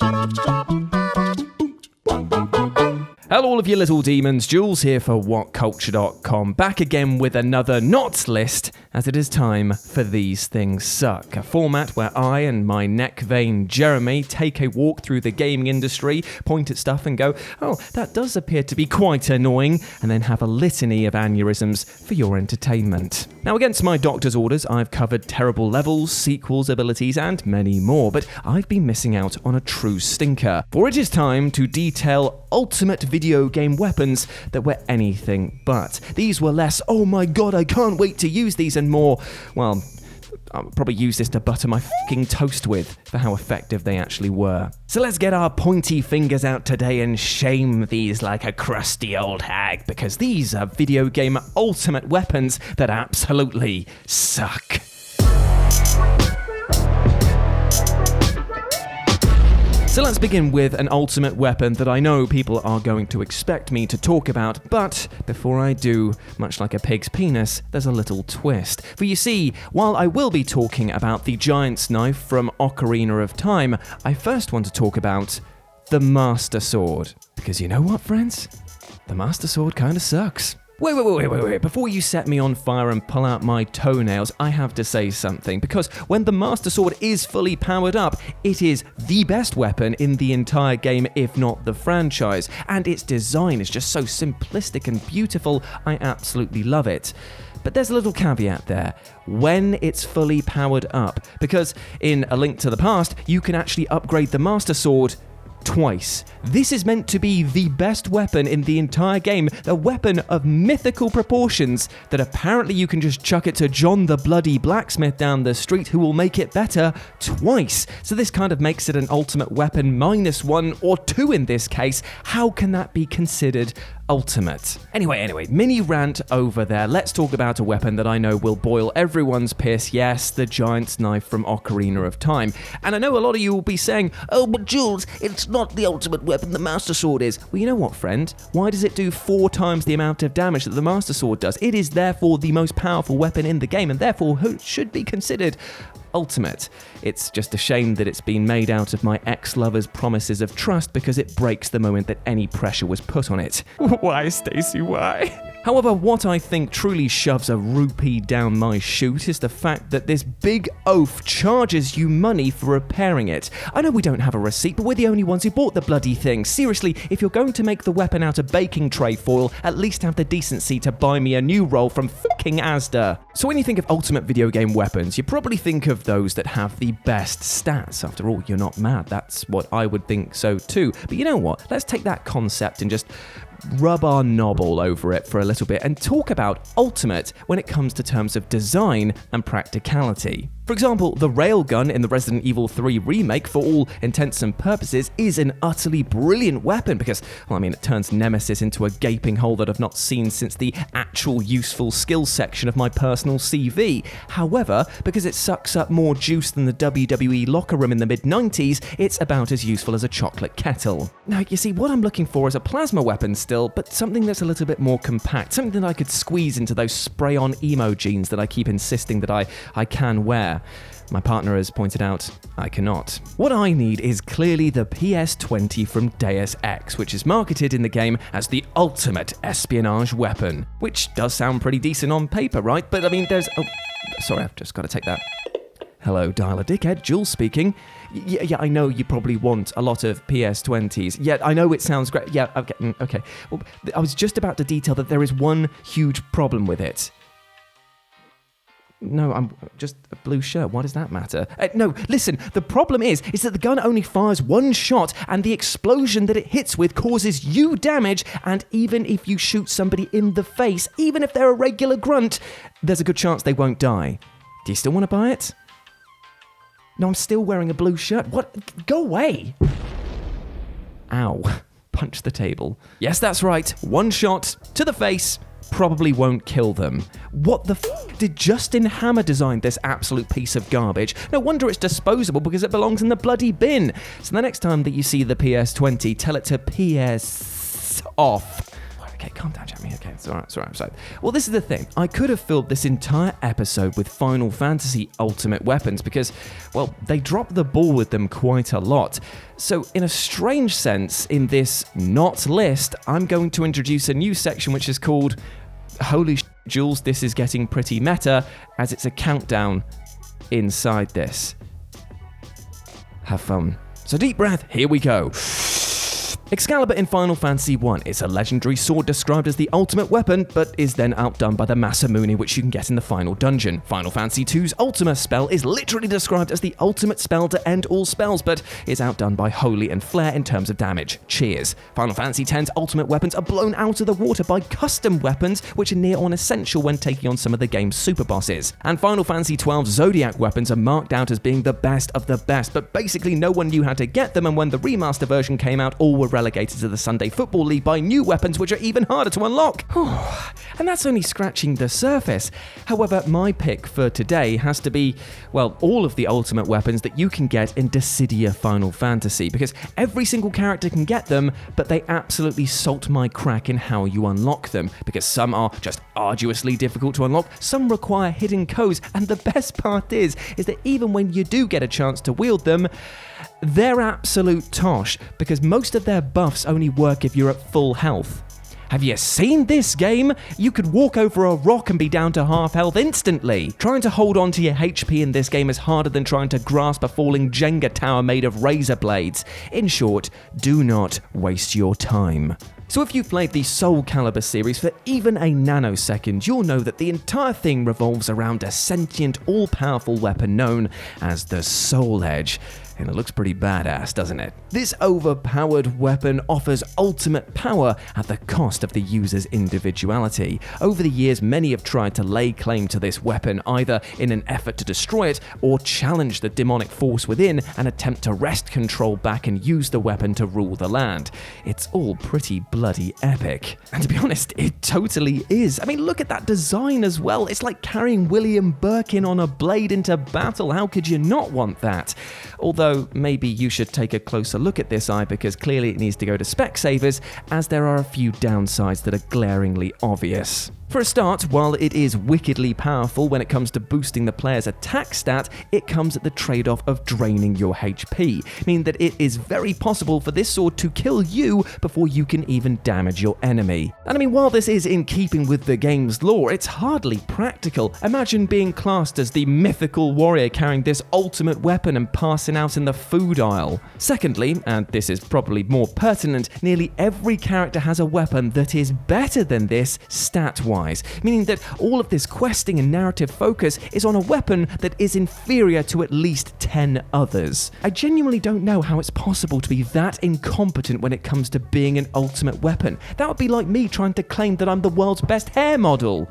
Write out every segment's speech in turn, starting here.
Hello all of you little demons, Jules here for WhatCulture.com, back again with another Not list, as it is time for These Things Suck, a format where I and my neck vein Jeremy take a walk through the gaming industry, point at stuff and go, oh, that does appear to be quite annoying, and then have a litany of aneurysms for your entertainment. Now, against my doctor's orders, I've covered terrible levels, sequels, abilities, and many more, but I've been missing out on a true stinker, for it is time to detail ultimate video game weapons that were anything but. These were less, oh my god, I can't wait to use these, and more, well, I'll probably use this to butter my fucking toast with for how effective they actually were. So let's get our pointy fingers out today and shame these like a crusty old hag, because these are video game ultimate weapons that absolutely suck. So let's begin with an ultimate weapon that I know people are going to expect me to talk about, but before I do, much like a pig's penis, there's a little twist. For you see, while I will be talking about the Giant's Knife from Ocarina of Time, I first want to talk about the Master Sword. Because you know what, friends? The Master Sword kinda sucks. Wait. Before you set me on fire and pull out my toenails, I have to say something, because when the Master Sword is fully powered up, it is the best weapon in the entire game, if not the franchise, and its design is just so simplistic and beautiful, I absolutely love it. But there's a little caveat there, when it's fully powered up, because in A Link to the Past, you can actually upgrade the Master Sword twice. This is meant to be the best weapon in the entire game, a weapon of mythical proportions that apparently you can just chuck it to John the bloody blacksmith down the street who will make it better twice. So this kind of makes it an ultimate weapon -1 or 2 in this case. How can that be considered ultimate? Anyway, mini rant over there. Let's talk about a weapon that I know will boil everyone's piss. Yes, the Giant's Knife from Ocarina of Time. And I know a lot of you will be saying, oh, but Jules, it's not the ultimate weapon, the Master Sword is. Well, you know what, friend? Why does it do 4 times the amount of damage that the Master Sword does? It is therefore the most powerful weapon in the game, and therefore should be considered ultimate. It's just a shame that it's been made out of my ex-lover's promises of trust, because it breaks the moment that any pressure was put on it. Why, Stacey, why? However, what I think truly shoves a rupee down my chute is the fact that this big oaf charges you money for repairing it. I know we don't have a receipt, but we're the only ones who bought the bloody thing. Seriously, if you're going to make the weapon out of baking tray foil, at least have the decency to buy me a new roll from fucking Asda. So when you think of ultimate video game weapons, you probably think of those that have the best stats. After all, you're not mad. That's what I would think so too. But you know what? Let's take that concept and just rub our knob all over it for a little bit and talk about ultimate when it comes to terms of design and practicality. For example, the railgun in the Resident Evil 3 remake, for all intents and purposes, is an utterly brilliant weapon because, well, I mean, it turns Nemesis into a gaping hole that I've not seen since the actual useful skills section of my personal CV. However, because it sucks up more juice than the WWE locker room in the mid-90s, it's about as useful as a chocolate kettle. Now, you see, what I'm looking for is a plasma weapon still, but something that's a little bit more compact, something that I could squeeze into those spray-on emo jeans that I keep insisting that I can wear. My partner has pointed out I cannot. What I need is clearly the PS20 from Deus Ex, which is marketed in the game as the ultimate espionage weapon, which does sound pretty decent on paper, right? But I mean, there's... Oh, sorry, I've just got to take that. Hello, Dial a Dickhead, Jules speaking. Yeah, I know you probably want a lot of PS20s. Yeah, I know it sounds great. Yeah, okay. Well, I was just about to detail that there is one huge problem with it. No, I'm just a blue shirt. Why does that matter? No, listen, the problem is that the gun only fires one shot, and the explosion that it hits with causes you damage, and even if you shoot somebody in the face, even if they're a regular grunt, there's a good chance they won't die. Do you still want to buy it? No, I'm still wearing a blue shirt. What? Go away. Ow. Punch the table. Yes, that's right. One shot to the face probably won't kill them. What the f*** did Justin Hammer design this absolute piece of garbage? No wonder it's disposable, because it belongs in the bloody bin. So the next time that you see the PS20, tell it to PS off. Okay, calm down, Jamie. Okay, it's all right. So, well, this is the thing. I could have filled this entire episode with Final Fantasy Ultimate Weapons because, well, they drop the ball with them quite a lot. So, in a strange sense, in this not list, I'm going to introduce a new section which is called Holy Jules, this is getting pretty meta, as it's a countdown inside this. Have fun. So deep breath, here we go. Excalibur in Final Fantasy I is a legendary sword described as the ultimate weapon, but is then outdone by the Masamune, which you can get in the final dungeon. Final Fantasy II's Ultima spell is literally described as the ultimate spell to end all spells, but is outdone by Holy and Flare in terms of damage. Cheers. Final Fantasy X's ultimate weapons are blown out of the water by custom weapons, which are near on essential when taking on some of the game's super bosses. And Final Fantasy XII's Zodiac weapons are marked out as being the best of the best, but basically no one knew how to get them, and when the remaster version came out, all were relegated to the Sunday Football League by new weapons which are even harder to unlock. And that's only scratching the surface. However, my pick for today has to be, well, all of the ultimate weapons that you can get in Dissidia Final Fantasy, because every single character can get them, but they absolutely salt my crack in how you unlock them, because some are just arduously difficult to unlock, some require hidden codes, and the best part is that even when you do get a chance to wield them, they're absolute tosh, because most of their buffs only work if you're at full health. Have you seen this game? You could walk over a rock and be down to half health instantly. Trying to hold on to your HP in this game is harder than trying to grasp a falling Jenga tower made of razor blades. In short, do not waste your time. So if you've played the Soul Calibur series for even a nanosecond, you'll know that the entire thing revolves around a sentient, all-powerful weapon known as the Soul Edge. And it looks pretty badass, doesn't it? This overpowered weapon offers ultimate power at the cost of the user's individuality. Over the years, many have tried to lay claim to this weapon, either in an effort to destroy it or challenge the demonic force within and attempt to wrest control back and use the weapon to rule the land. It's all pretty bloody epic. And to be honest, it totally is. I mean, look at that design as well. It's like carrying William Birkin on a blade into battle. How could you not want that? Although maybe you should take a closer look at this eye, because clearly it needs to go to Specsavers, as there are a few downsides that are glaringly obvious. For a start, while it is wickedly powerful when it comes to boosting the player's attack stat, it comes at the trade-off of draining your HP, meaning that it is very possible for this sword to kill you before you can even damage your enemy. And I mean, while this is in keeping with the game's lore, it's hardly practical. Imagine being classed as the mythical warrior carrying this ultimate weapon and passing out in the food aisle. Secondly, and this is probably more pertinent, nearly every character has a weapon that is better than this stat-wise. Meaning that all of this questing and narrative focus is on a weapon that is inferior to at least 10 others. I genuinely don't know how it's possible to be that incompetent when it comes to being an ultimate weapon. That would be like me trying to claim that I'm the world's best hair model.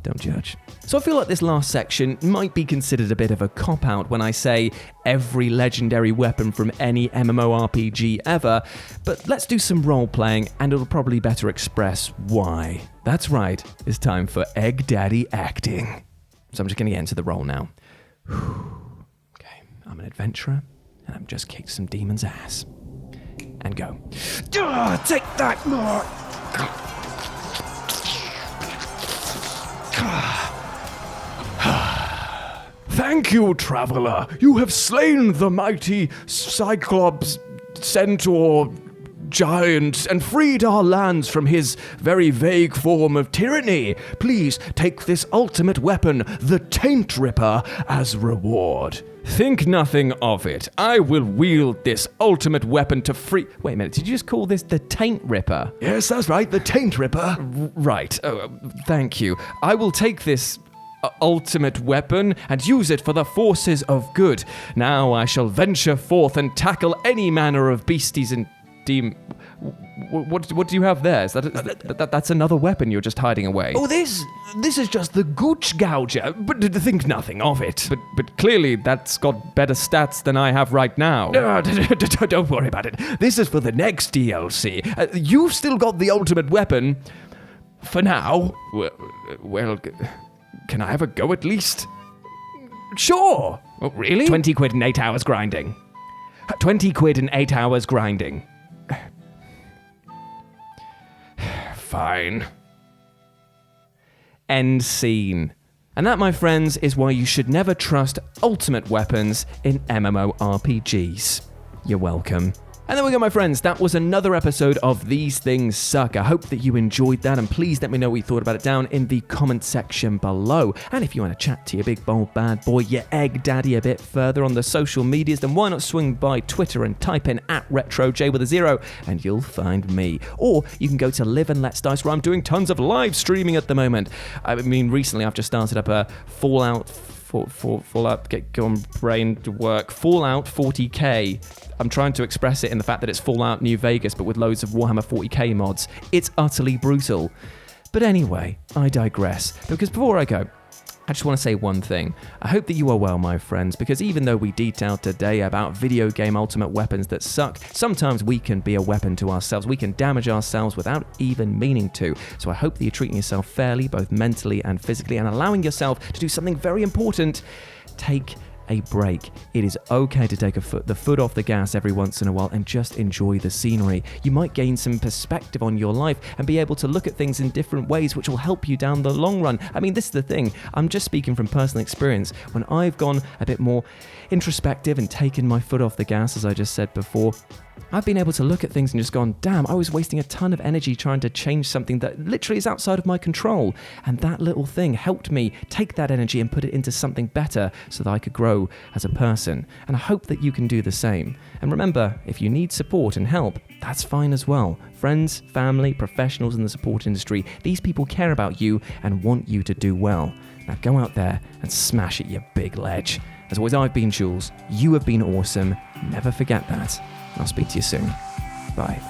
Don't judge. So I feel like this last section might be considered a bit of a cop-out when I say every legendary weapon from any MMORPG ever, but let's do some role-playing and it'll probably better express why. That's right, it's time for Egg Daddy acting. So I'm just going to get into the role now. Okay, I'm an adventurer and I've just kicked some demon's ass. And go. Take that! Thank you, traveler. You have slain the mighty Cyclops, Centaur, giant, and freed our lands from his very vague form of tyranny. Please take this ultimate weapon, the Taint Ripper, as reward. Think nothing of it. I will wield this ultimate weapon to free... Wait a minute, did you just call this the Taint Ripper? Yes, that's right, the Taint Ripper. Right, thank you. I will take this ultimate weapon and use it for the forces of good. Now I shall venture forth and tackle any manner of beasties and What do you have there? Is that's another weapon you're just hiding away. Oh, this is just the Gooch Gouger, but think nothing of it. But clearly that's got better stats than I have right now. Don't worry about it. This is for the next DLC. You've still got the ultimate weapon. For now. Well, can I have a go at least? Sure. Oh, really? 20 quid and 8 hours grinding. 20 quid and 8 hours grinding. Fine. End scene. And that, my friends, is why you should never trust ultimate weapons in MMORPGs. You're welcome. And there we go, my friends. That was another episode of These Things Suck. I hope that you enjoyed that, and please let me know what you thought about it down in the comment section below. And if you want to chat to your big, bold, bad boy, your egg daddy, a bit further on the social medias, then why not swing by Twitter and type in @RetroJ with a 0, and you'll find me. Or you can go to Live and Let's Dice, where I'm doing tons of live streaming at the moment. I mean, recently I've just started up a Fallout 40k. I'm trying to express it in the fact that it's Fallout New Vegas, but with loads of Warhammer 40k mods. It's utterly brutal. But anyway, I digress. Because before I go, I just want to say one thing. I hope that you are well, my friends, because even though we detailed today about video game ultimate weapons that suck, sometimes we can be a weapon to ourselves. We can damage ourselves without even meaning to. So I hope that you're treating yourself fairly, both mentally and physically, and allowing yourself to do something very important. Take a break. It is okay to take the foot off the gas every once in a while and just enjoy the scenery. You might gain some perspective on your life and be able to look at things in different ways, which will help you down the long run. I mean, this is the thing. I'm just speaking from personal experience. When I've gone a bit more introspective and taken my foot off the gas, as I just said before, I've been able to look at things and just gone, damn, I was wasting a ton of energy trying to change something that literally is outside of my control. And that little thing helped me take that energy and put it into something better so that I could grow as a person. And I hope that you can do the same. And remember, if you need support and help, that's fine as well. Friends, family, professionals in the support industry, these people care about you and want you to do well. Now go out there and smash it, you big ledge. As always, I've been Jules. You have been awesome. Never forget that. I'll speak to you soon. Bye.